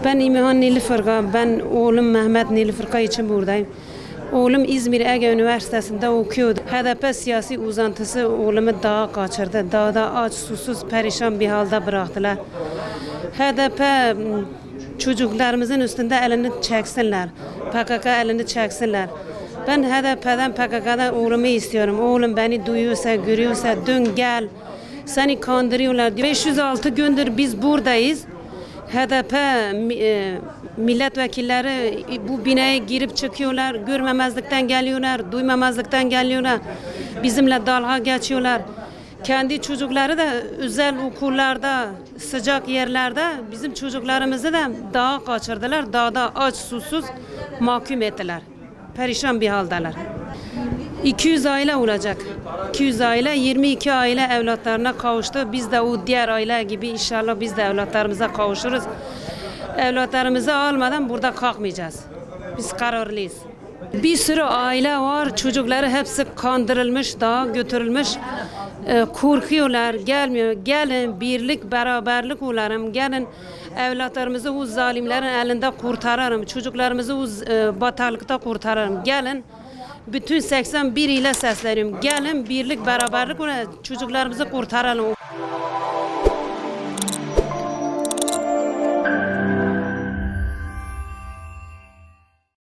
Ben İmihan Nilüfer'ga, ben oğlum Mehmet Nilüfer'ga için buradayım. Oğlum İzmir Ege Üniversitesi'nde okuyordu. HDP siyasi uzantısı oğlumu dağa kaçırdı. Dağda aç, susuz, perişan bir halde bıraktılar. HDP çocuklarımızın üstünde elini çeksinler. PKK elini çeksinler. Ben HDP'den, PKK'dan oğlumu istiyorum. Oğlum beni duyuyorsa, görüyorsa dön gel. Seni kandırıyorlar. 506 gündür biz buradayız. HDP milletvekilleri bu binaya girip çıkıyorlar, görmemezlikten geliyorlar, duymamazlıktan geliyorlar, bizimle dalga geçiyorlar. Kendi çocukları da özel okullarda, sıcak yerlerde bizim çocuklarımızı da dağa kaçırdılar, dağda aç susuz mahkum ettiler. Perişan bir haldeler. 200 aile olacak. 200 aile, 22 aile evlatlarına kavuştu. Biz de o diğer aile gibi inşallah biz de evlatlarımıza kavuşuruz. Evlatlarımızı almadan burada kalkmayacağız. Biz kararlıyız. Bir sürü aile var. Çocukları hepsi kandırılmış, dağa götürülmüş. Korkuyorlar, gelmiyor. Gelin birlik, beraberlik olalım. Gelin evlatlarımızı o zalimlerin elinde kurtaralım. Çocuklarımızı o bataklıkta kurtaralım. Gelin. Bütün 81 ile sesleniyorum. Gelin birlik beraberlik çocuklarımızı kurtaralım.